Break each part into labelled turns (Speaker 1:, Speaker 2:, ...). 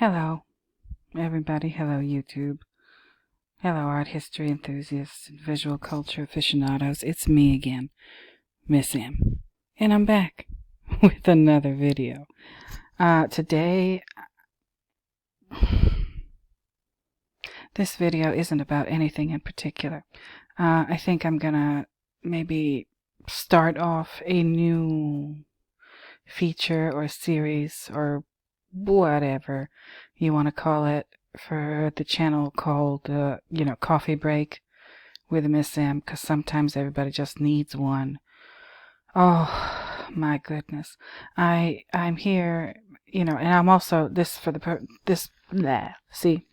Speaker 1: Hello, everybody. Hello, YouTube. Hello, art history enthusiasts and visual culture aficionados. It's me again, Miss M. And I'm back with another video. Today, this video isn't about anything in particular. I think I'm gonna maybe start off a new feature or series or whatever you want to call it for the channel called, Coffee Break with Miss M, because sometimes everybody just needs one. Oh, my goodness. I'm here, and I'm also, this for the, this, blah, see,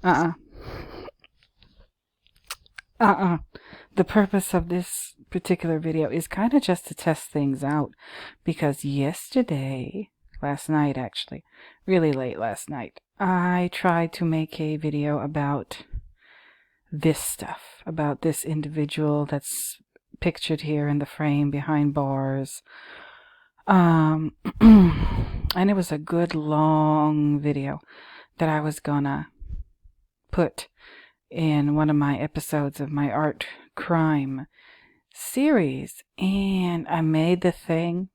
Speaker 1: the purpose of this particular video is kind of just to test things out, because last night actually, really late last night, I tried to make a video about this stuff, about this individual that's pictured here in the frame behind bars. And it was a good long video that I was gonna put in one of my episodes of my Art Crime series, and I made the thing.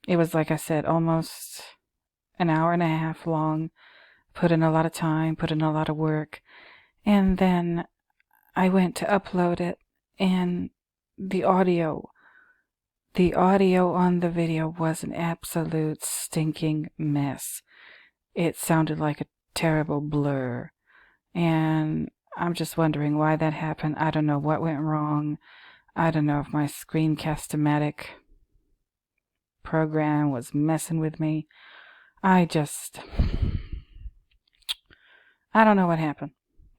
Speaker 1: It was, like I said, almost an hour and a half long. Put in a lot of time, put in a lot of work, and then I went to upload it, and the audio on the video was an absolute stinking mess. It sounded like a terrible blur, and I'm just wondering why that happened. I don't know what went wrong. I don't know if my Screencast-O-Matic program was messing with me. I don't know what happened.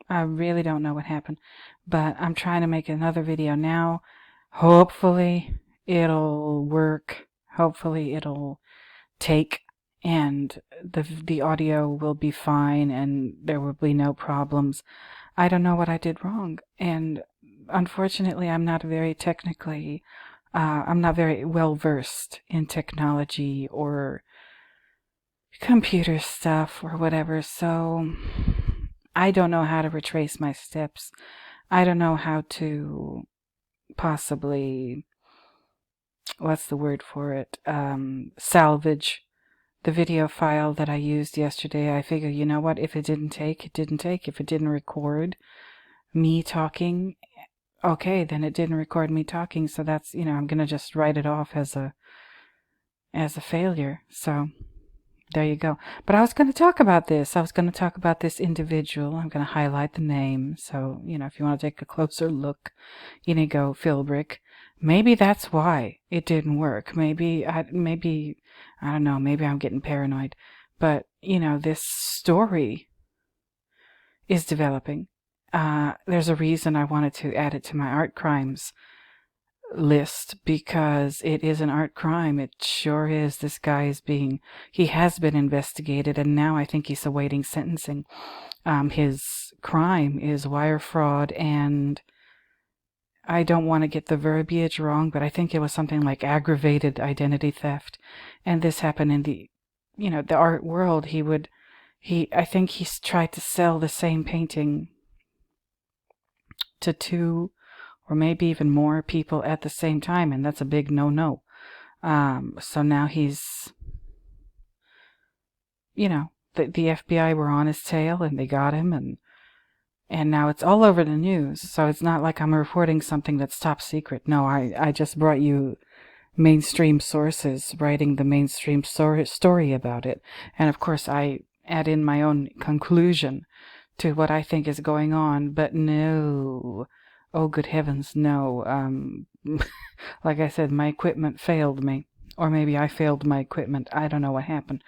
Speaker 1: I really don't know what happened. But I'm trying to make another video now. Hopefully it'll work. Hopefully it'll take, and the audio will be fine and there will be no problems. I don't know what I did wrong, and unfortunately I'm not very well versed in technology or computer stuff or whatever, so I don't know how to retrace my steps. I don't know how to possibly, what's the word for it, salvage the video file that I used yesterday. I figure, you know what, if it didn't take, it didn't take. If it didn't record me talking, okay, then it didn't record me talking, so that's, I'm gonna just write it off as a failure. So there you go. But I was going to talk about this. I was going to talk about this individual. I'm going to highlight the name. So, if you want to take a closer look, Inigo Philbrick. Maybe that's why it didn't work. Maybe, I don't know, maybe I'm getting paranoid. But, this story is developing. There's a reason I wanted to add it to my art crimes list, because it is an art crime. It sure is. This guy he has been investigated, and now I think he's awaiting sentencing. His crime is wire fraud, and I don't want to get the verbiage wrong, but I think it was something like aggravated identity theft. And this happened in the art world. I think he's tried to sell the same painting to two or maybe even more people at the same time, and that's a big no-no. So now he's, the FBI were on his tail, and they got him, and now it's all over the news. So it's not like I'm reporting something that's top secret. No, I just brought you mainstream sources writing the mainstream story about it. And of course I add in my own conclusion to what I think is going on, but no. Oh, good heavens, no. Like I said, my equipment failed me. Or maybe I failed my equipment. I don't know what happened.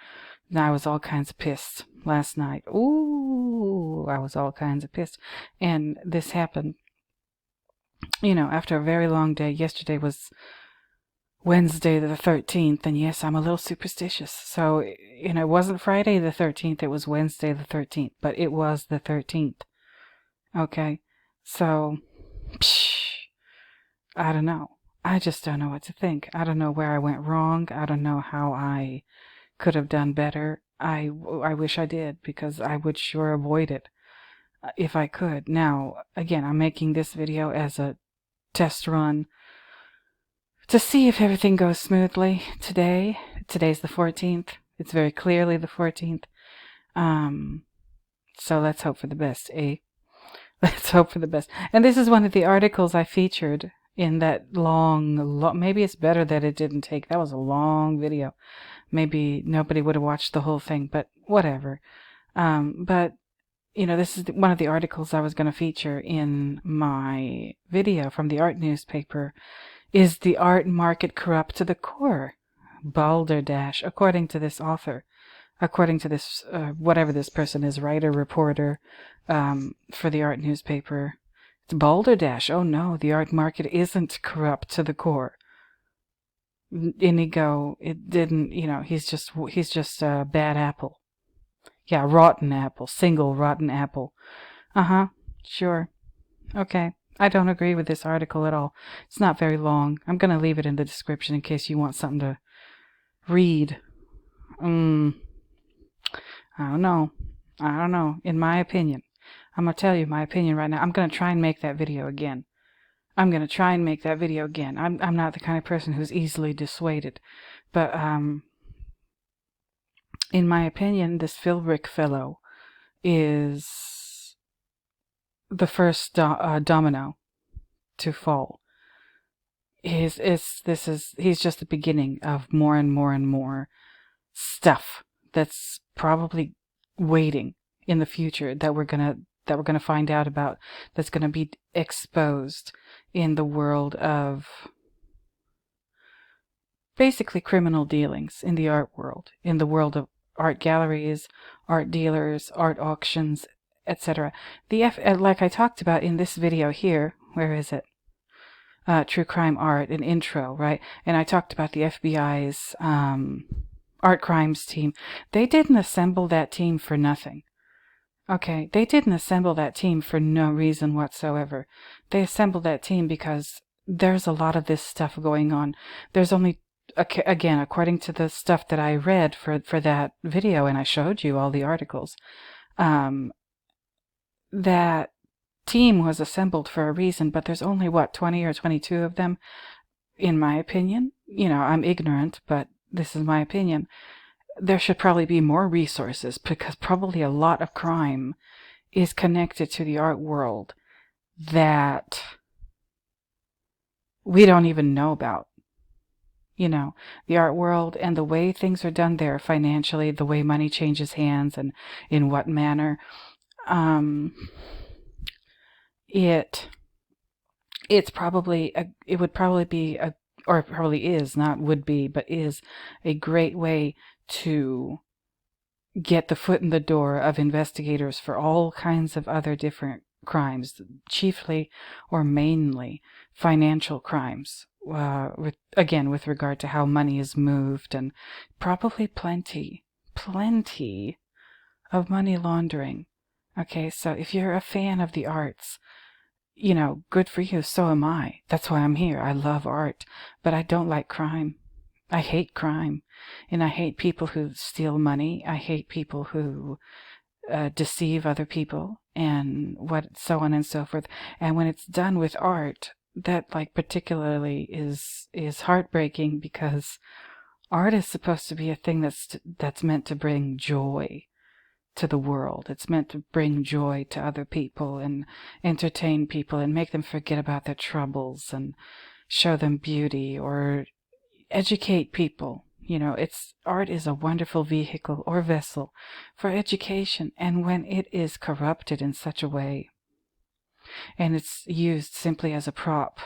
Speaker 1: And I was all kinds of pissed last night. Ooh, I was all kinds of pissed. And this happened, after a very long day. Yesterday was Wednesday the 13th, and yes, I'm a little superstitious. So, it wasn't Friday the 13th, it was Wednesday the 13th, but it was the 13th. Okay? So, I don't know. I just don't know what to think. I don't know where I went wrong. I don't know how I could have done better. I wish I did, because I would sure avoid it if I could. Now, again, I'm making this video as a test run to see if everything goes smoothly today. Today's the 14th. It's very clearly the 14th. So let's hope for the best, eh? Let's hope for the best. And this is one of the articles I featured in that long, maybe it's better that it didn't take, that was a long video. Maybe nobody would have watched the whole thing, but whatever. But, you know, this is one of the articles I was going to feature in my video from the art newspaper. Is the art market corrupt to the core? Balderdash, according to this author. According to this, whatever this person is, writer, reporter, for the art newspaper. It's balderdash. Oh no, the art market isn't corrupt to the core. Inigo, it didn't, you know, he's just a bad apple. Yeah, rotten apple, single rotten apple. Sure. Okay. I don't agree with this article at all. It's not very long. I'm going to leave it in the description in case you want something to read. I don't know. In my opinion. I'm going to tell you my opinion right now. I'm going to try and make that video again. I'm not the kind of person who's easily dissuaded. But, in my opinion, this Philbrick fellow is the first domino to fall. He's just the beginning of more and more and more stuff that's probably waiting in the future that we're gonna find out about, that's gonna be exposed in the world of basically criminal dealings in the art world, in the world of art galleries, art dealers, art auctions, etc. Like I talked about in this video here, where is it? True Crime Art, an intro, right? And I talked about the FBI's art crimes team. They didn't assemble that team for nothing. Okay, they didn't assemble that team for no reason whatsoever. They assembled that team because there's a lot of this stuff going on. There's only, again, according to the stuff that I read for that video, and I showed you all the articles, that team was assembled for a reason, but there's only, 20 or 22 of them, in my opinion. You know, I'm ignorant, but this is my opinion. There should probably be more resources, because probably a lot of crime is connected to the art world that we don't even know about. You know, the art world and the way things are done there financially, the way money changes hands and in what manner. It would probably be or it probably is, not would be, but is a great way to get the foot in the door of investigators for all kinds of other different crimes, chiefly or mainly financial crimes, with regard to how money is moved, and probably plenty of money laundering. Okay, so if you're a fan of the arts, you know, good for you, so am I. That's why I'm here. I love art, but I don't like crime. I hate crime, and I hate people who steal money. I hate people who deceive other people, and so on and so forth. And when it's done with art, that, like, particularly is heartbreaking, because art is supposed to be a thing that's meant to bring joy to the world. It's meant to bring joy to other people and entertain people and make them forget about their troubles and show them beauty or educate people. You know, art is a wonderful vehicle or vessel for education, and when it is corrupted in such a way, and it's used simply as a prop,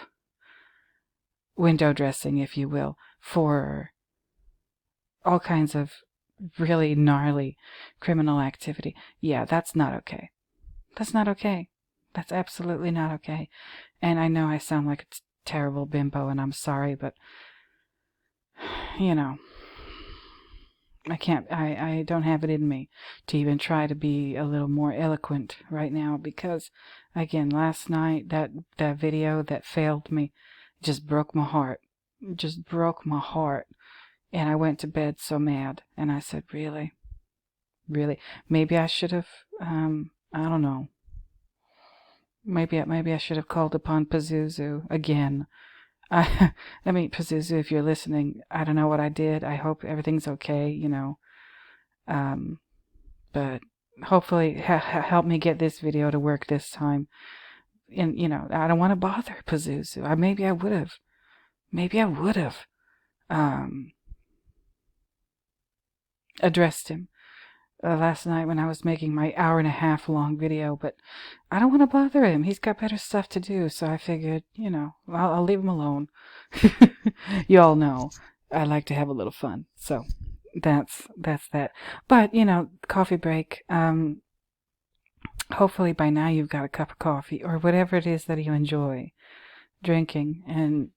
Speaker 1: window dressing, if you will, for all kinds of really gnarly criminal activity, yeah, that's not okay. That's not okay. That's absolutely not okay. And I know I sound like a terrible bimbo, and I'm sorry, but, you know, I don't have it in me to even try to be a little more eloquent right now, because, again, last night, that video that failed me just broke my heart. And I went to bed so mad. And I said, really? Really? Maybe I should have, I don't know. Maybe I should have called upon Pazuzu again. I mean, Pazuzu, if you're listening, I don't know what I did. I hope everything's okay, you know. But hopefully help me get this video to work this time. And, you know, I don't want to bother Pazuzu. Maybe I would have addressed him last night when I was making my 1.5 hour long video, but I don't want to bother him. He's got better stuff to do, so I figured, you know, I'll leave him alone. You all know I like to have a little fun, so that's that. But, you know, coffee break. Hopefully by now you've got a cup of coffee or whatever it is that you enjoy drinking, and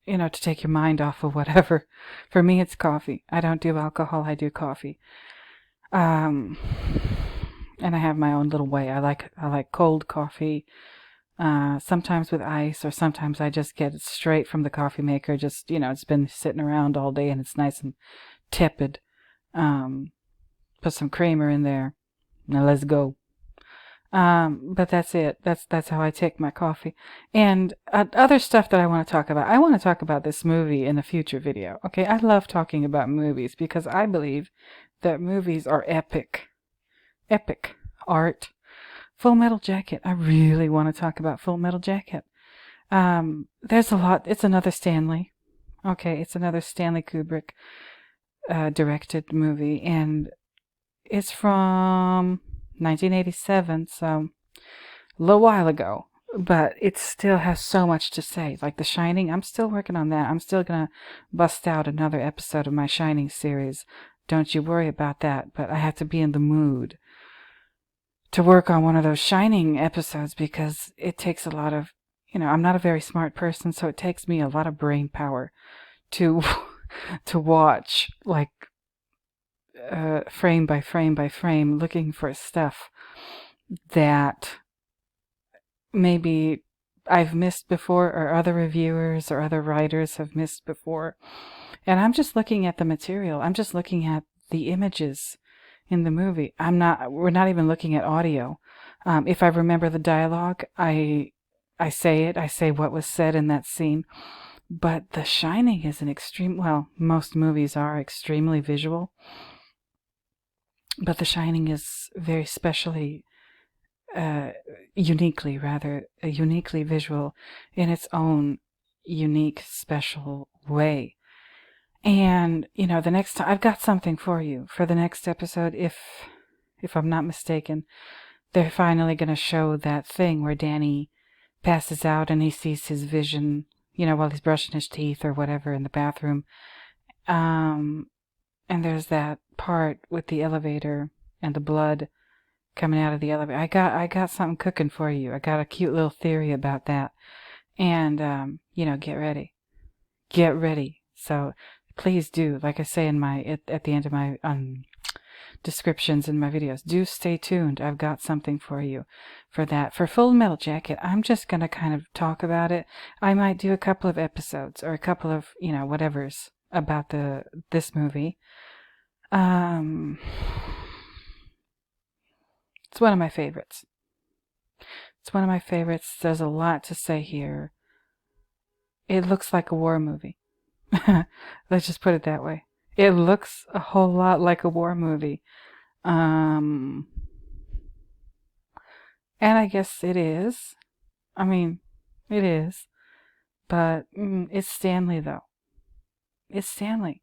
Speaker 1: you know, to take your mind off of whatever. For me, it's coffee. I don't do alcohol. I do coffee. And I have my own little way. I like cold coffee. Sometimes with ice, or sometimes I just get it straight from the coffee maker. Just, you know, it's been sitting around all day and it's nice and tepid. Put some creamer in there. Now let's go. But that's it. That's how I take my coffee. And other stuff that I want to talk about. I want to talk about this movie in a future video. Okay, I love talking about movies because I believe that movies are epic. Epic art. Full Metal Jacket. I really want to talk about Full Metal Jacket. There's a lot. It's another Stanley. Okay, it's another Stanley Kubrick directed movie, and it's from 1987, so a little while ago, but it still has so much to say. Like The Shining, I'm still working on that. I'm still gonna bust out another episode of my Shining series. Don't you worry about that, but I have to be in the mood to work on one of those Shining episodes because it takes a lot of, you know, I'm not a very smart person, so it takes me a lot of brain power to watch, like, frame by frame by frame, looking for stuff that maybe I've missed before, or other reviewers or other writers have missed before. And I'm just looking at the material. I'm just looking at the images in the movie. We're not even looking at audio. If I remember the dialogue, I say it. I say what was said in that scene. But The Shining is most movies are extremely visual. But The Shining is very specially, uniquely visual in its own unique, special way. And, you know, the next time, I've got something for you for the next episode. If I'm not mistaken, they're finally going to show that thing where Danny passes out and he sees his vision, you know, while he's brushing his teeth or whatever in the bathroom. And there's that part with the elevator and the blood coming out of the elevator. I got something cooking for you. I got a cute little theory about that. And, you know, get ready. Get ready. So please do, like I say in my, at the end of my descriptions in my videos, do stay tuned. I've got something for you for that. For Full Metal Jacket, I'm just going to kind of talk about it. I might do a couple of episodes or a couple of, you know, whatevers about this movie. It's one of my favorites. There's a lot to say here. It looks like a war movie. Let's just put it that way. It looks a whole lot like a war movie. And I guess it is. I mean, it is. But it's Stanley, though. It's Stanley.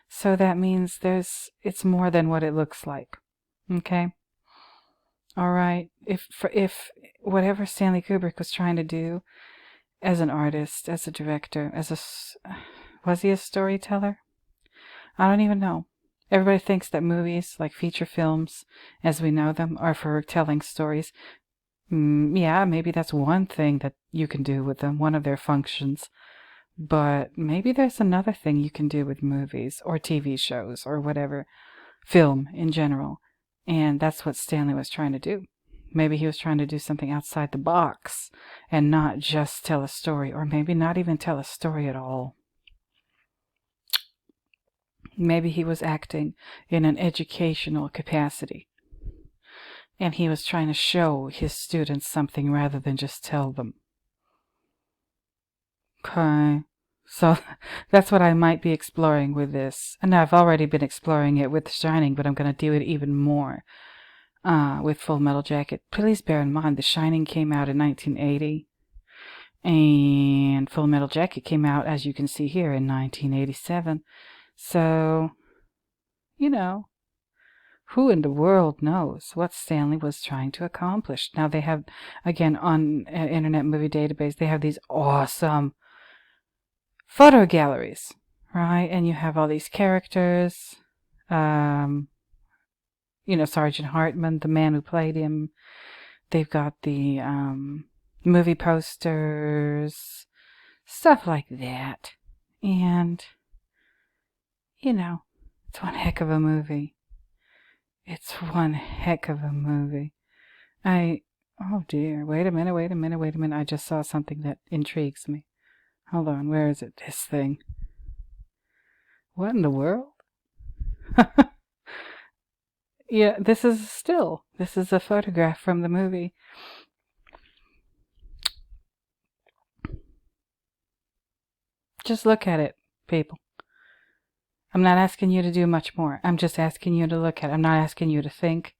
Speaker 1: So that means it's more than what it looks like. Okay? All right. If whatever Stanley Kubrick was trying to do as an artist, as a director, was he a storyteller? I don't even know. Everybody thinks that movies, like feature films, as we know them, are for telling stories. Yeah, maybe that's one thing that you can do with them, one of their functions. But maybe there's another thing you can do with movies or TV shows or whatever, film in general. And that's what Stanley was trying to do. Maybe he was trying to do something outside the box and not just tell a story, or maybe not even tell a story at all. Maybe he was acting in an educational capacity, and he was trying to show his students something rather than just tell them. Okay. So that's what I might be exploring with this. And I've already been exploring it with Shining, but I'm going to do it even more with Full Metal Jacket. Please bear in mind, The Shining came out in 1980, and Full Metal Jacket came out, as you can see here, in 1987. So, you know, who in the world knows what Stanley was trying to accomplish? Now they have, again, on Internet Movie Database, they have these awesome photo galleries, right? And you have all these characters, Sergeant Hartman, the man who played him. They've got the movie posters, stuff like that. And, it's one heck of a movie. It's one heck of a movie. Oh dear, wait a minute. I just saw something that intrigues me. Hold on, where is it? This thing. What in the world? Yeah, this is a still. This is a photograph from the movie. Just look at it, people. I'm not asking you to do much more. I'm just asking you to look at it. I'm not asking you to think.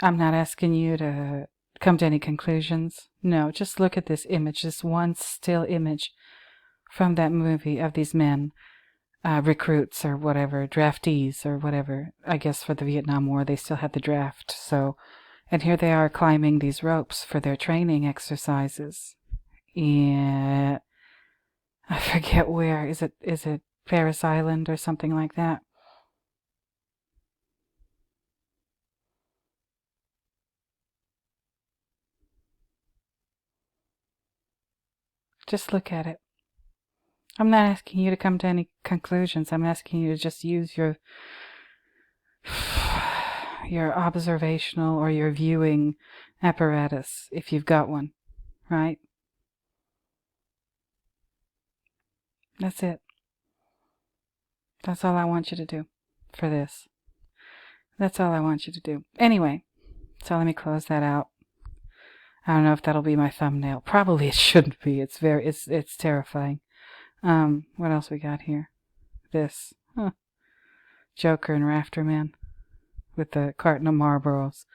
Speaker 1: I'm not asking you to come to any conclusions. No, just look at this image, this one still image from that movie of these men, recruits or whatever, draftees or whatever. I guess for the Vietnam War they still had the draft. So, and here they are climbing these ropes for their training exercises. And I forget where. Is it Paris Island or something like that? Just look at it. I'm not asking you to come to any conclusions. I'm asking you to just use your observational or your viewing apparatus, if you've got one, right? That's it. That's all I want you to do for this. That's all I want you to do. Anyway, so let me close that out. I don't know if that'll be my thumbnail. Probably it shouldn't be. It's terrifying. What else we got here? This. Joker and Rafterman with the carton of Marlboros.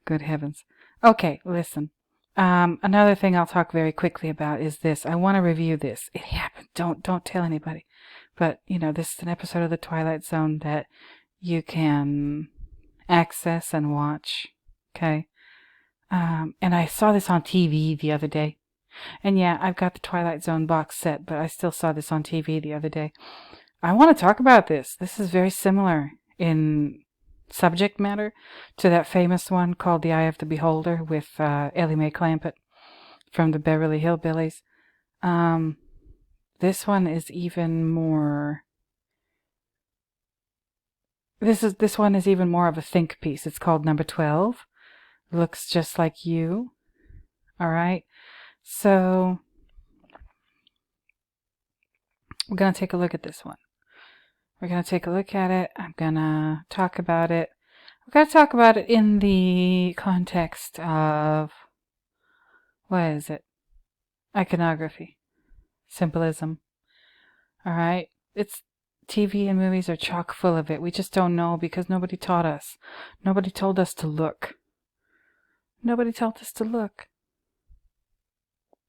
Speaker 1: Good heavens. Okay, listen. Another thing I'll talk very quickly about is this. I want to review this. It happened. Don't tell anybody. But, this is an episode of the Twilight Zone that you can access and watch. Okay? And I saw this on TV the other day. And yeah, I've got the Twilight Zone box set, but I still saw this on TV the other day. I want to talk about this. This is very similar in subject matter to that famous one called The Eye of the Beholder with Ellie Mae Clampett from the Beverly Hillbillies. This one is even more... This one is even more of a think piece. It's called Number 12. Looks just like you. Alright? So, we're going to take a look at this one. We're going to take a look at it. I'm going to talk about it. I'm going to talk about it in the context of, what is it? Iconography. Symbolism. Alright? It's TV and movies are chock full of it. We just don't know because nobody taught us. Nobody told us to look. Nobody told us to look.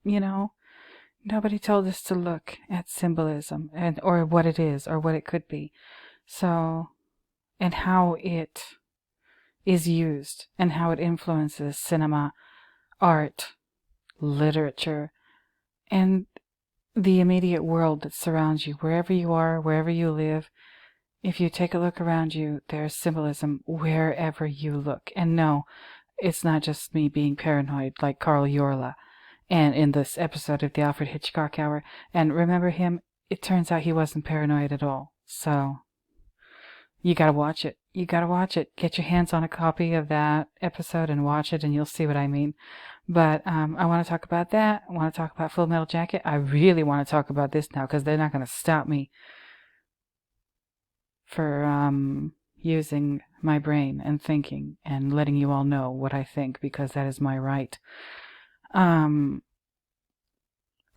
Speaker 1: Nobody told us to look at symbolism or what it is or what it could be. So, and how it is used and how it influences cinema, art, literature, and the immediate world that surrounds you. Wherever you are, wherever you live, if you take a look around you, there's symbolism wherever you look. And no, it's not just me being paranoid like Carl Yorla. And in this episode of the Alfred Hitchcock Hour. And remember him? It turns out he wasn't paranoid at all. So, you gotta watch it. You gotta watch it. Get your hands on a copy of that episode and watch it and you'll see what I mean. But I want to talk about that. I want to talk about Full Metal Jacket. I really want to talk about this now because they're not going to stop me using my brain and thinking and letting you all know what I think, because that is my right.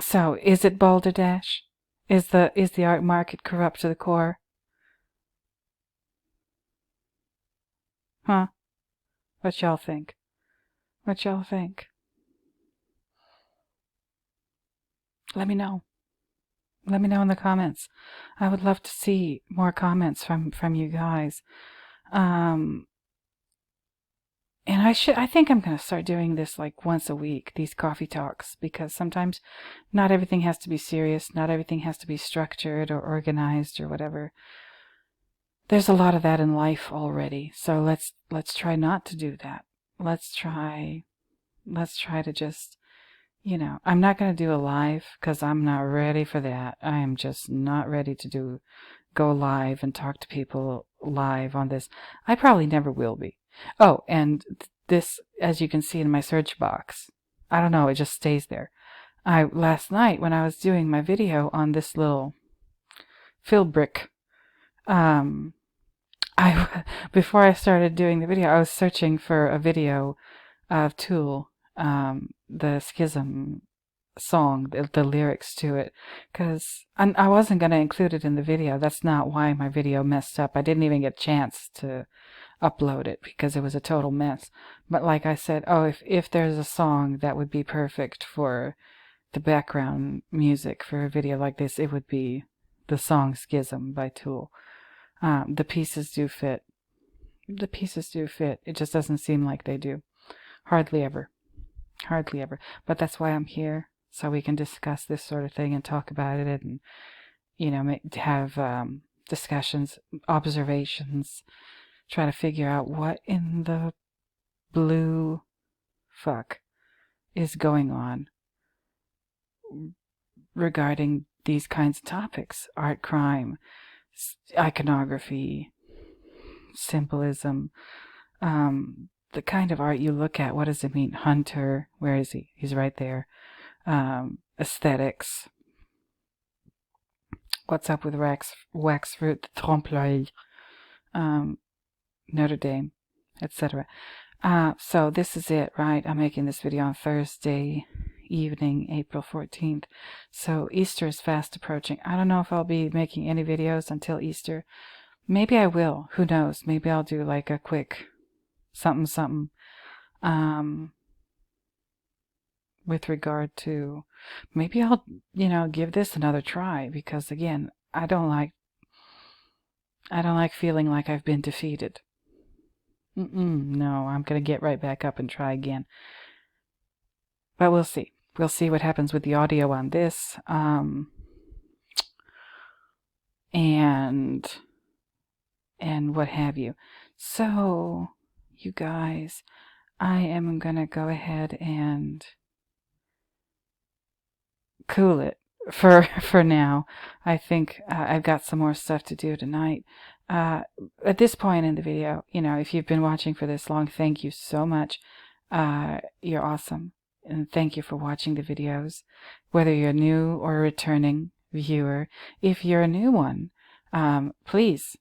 Speaker 1: So is it balderdash? Is the art market corrupt to the core? Huh? What y'all think? What y'all think? Let me know. Let me know in the comments. I would love to see more comments from you guys. And I think I'm going to start doing this like once a week, these coffee talks, because sometimes not everything has to be serious, not everything has to be structured or organized or whatever. There's a lot of that in life already, so let's try not to do that. Let's try to just, I'm not going to do a live because I'm not ready for that. I am just not ready to go live and talk to people live on this. I probably never will be. Oh, and this, as you can see in my search box, I don't know, it just stays there. Last night when I was doing my video on this little Philbrick, before I started doing the video, I was searching for a video of Tool, the Schism song, the lyrics to it, because I wasn't going to include it in the video. That's not why my video messed up. I didn't even get a chance to upload it because it was a total mess. But like I said, if there's a song that would be perfect for the background music for a video like this, it would be the song Schism by Tool. The pieces do fit. The pieces do fit. It just doesn't seem like they do. Hardly ever. Hardly ever. But that's why I'm here, so we can discuss this sort of thing and talk about it and, have discussions, observations, try to figure out what in the blue fuck is going on regarding these kinds of topics. Art crime, iconography, symbolism, the kind of art you look at. What does it mean? Hunter, where is he? He's right there. Aesthetics. What's up with wax fruit, trompe-l'oeil, Notre Dame, etc. So this is it, right? I'm making this video on Thursday evening, April 14th. So Easter is fast approaching. I don't know if I'll be making any videos until Easter. Maybe I will. Who knows? Maybe I'll do like a quick something with regard to, maybe I'll, give this another try, because again, I don't like feeling like I've been defeated. No, I'm going to get right back up and try again. But we'll see. We'll see what happens with the audio on this. And what have you. So, you guys, I am going to go ahead and cool it for now. I think I've got some more stuff to do tonight. At this point in the video, if you've been watching for this long, thank you so much. You're awesome. And thank you for watching the videos. Whether you're new or a returning viewer, if you're a new one, please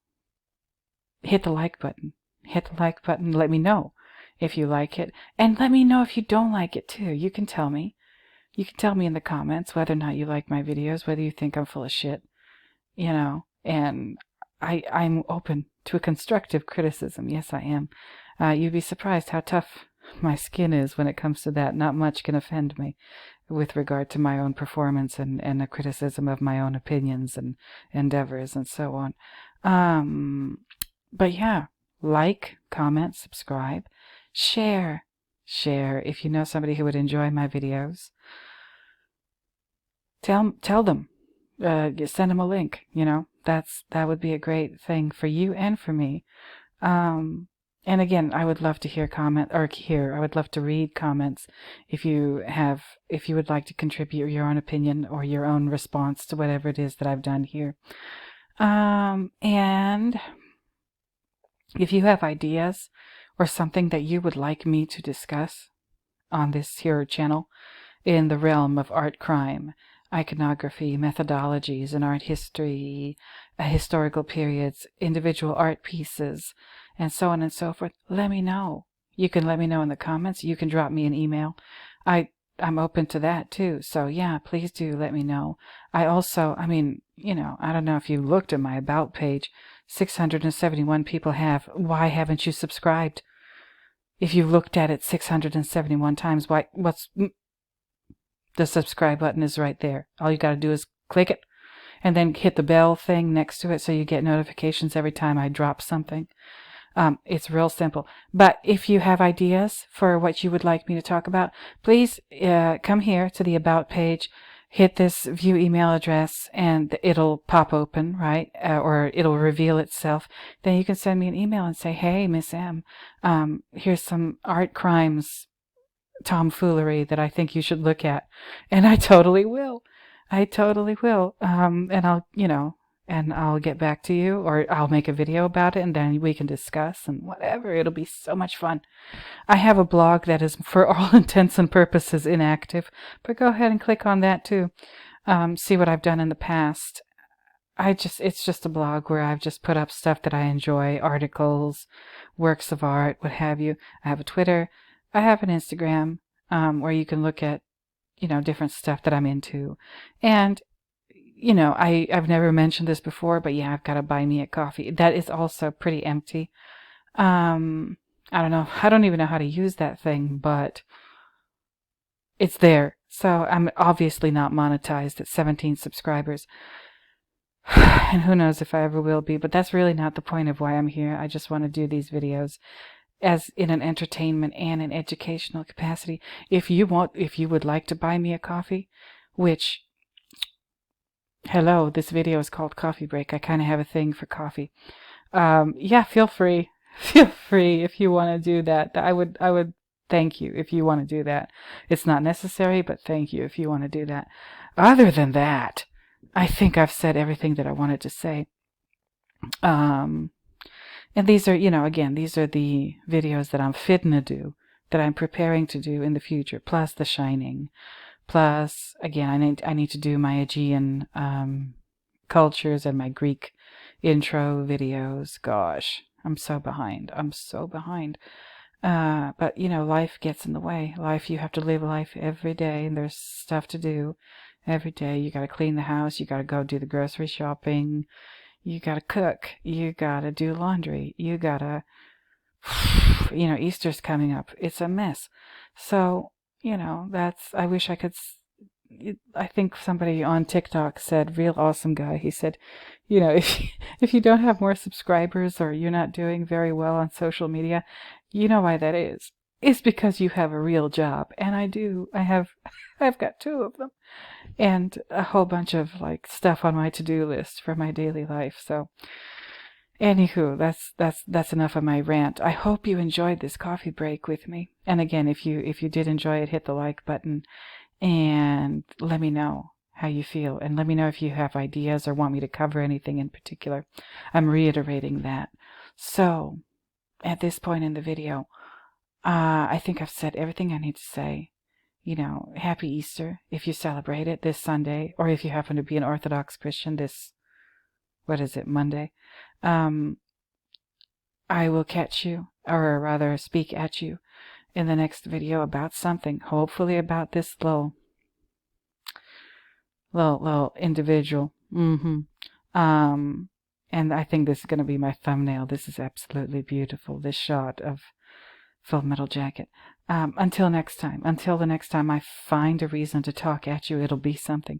Speaker 1: hit the like button. Hit the like button. Let me know if you like it. And let me know if you don't like it too. You can tell me. You can tell me in the comments whether or not you like my videos, whether you think I'm full of shit, and I'm open to a constructive criticism. Yes, I am. You'd be surprised how tough my skin is when it comes to that. Not much can offend me with regard to my own performance and a criticism of my own opinions and endeavors and so on. But yeah, like, comment, subscribe, share if you know somebody who would enjoy my videos. Tell them, send them a link. That would be a great thing for you and for me. And again, I would love to I would love to read comments if you would like to contribute your own opinion or your own response to whatever it is that I've done here. And if you have ideas or something that you would like me to discuss on this here channel in the realm of art crime, iconography, methodologies in art history, historical periods, individual art pieces, and so on and so forth, let me know. You can let me know in the comments. You can drop me an email. I'm open to that too. So yeah, please do let me know. I also, I mean, I don't know if you looked at my About page. 671 people have. Why haven't you subscribed? If you looked at it 671 times, the subscribe button is right there. All you got to do is click it and then hit the bell thing next to it so you get notifications every time I drop something. It's real simple. But if you have ideas for what you would like me to talk about, please come here to the About page, hit this view email address, and it'll pop open, right? Or it'll reveal itself. Then you can send me an email and say, hey, Miss M, here's some art crimes tomfoolery that I think you should look at. And I totally will. I totally will. And I'll get back to you, or I'll make a video about it, and then we can discuss and whatever. It'll be so much fun. I have a blog that is, for all intents and purposes, inactive, but go ahead and click on that too. See what I've done in the past. It's just a blog where I've just put up stuff that I enjoy, articles, works of art, what have you. I have a Twitter. I have an Instagram, where you can look at, different stuff that I'm into. And I've never mentioned this before, but yeah, I've got to buy me a coffee. That is also pretty empty. I don't know. I don't even know how to use that thing, but it's there. So I'm obviously not monetized at 17 subscribers. And who knows if I ever will be, but that's really not the point of why I'm here. I just want to do these videos as in an entertainment and an educational capacity. If you would like to buy me a coffee, which, hello, this video is called Coffee Break. I kind of have a thing for coffee. Yeah, feel free. Feel free if you want to do that. I would thank you if you want to do that. It's not necessary, but thank you if you want to do that. Other than that, I think I've said everything that I wanted to say. And these are, again, these are the videos that I'm fitting to do, that I'm preparing to do in the future, plus The Shining. Plus, again, I need to do my Aegean cultures and my Greek intro videos. Gosh, I'm so behind. But, life gets in the way. You have to live life every day, and there's stuff to do every day. You got to clean the house. You got to go do the grocery shopping. You got to cook. You got to do laundry. You got to, Easter's coming up. It's a mess. So, I wish I could, I think somebody on TikTok said, real awesome guy. He said, if you don't have more subscribers or you're not doing very well on social media, you know why that is. It's because you have a real job. And I do. I've got 2 of them. And a whole bunch of stuff on my to-do list for my daily life. So anywho, that's enough of my rant. I hope you enjoyed this coffee break with me. And again, if you did enjoy it, hit the like button and let me know how you feel, and let me know if you have ideas or want me to cover anything in particular. I'm reiterating that. So at this point in the video, I think I've said everything I need to say. Happy Easter if you celebrate it this Sunday, or if you happen to be an Orthodox Christian this, Monday. I will catch you, or rather speak at you, in the next video about something, hopefully about this little individual. And I think this is going to be my thumbnail. This is absolutely beautiful, this shot of Full Metal Jacket. Until the next time I find a reason to talk at you, it'll be something.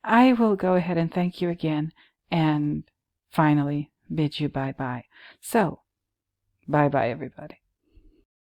Speaker 1: I will go ahead and thank you again, and finally bid you bye-bye. So, bye-bye, everybody.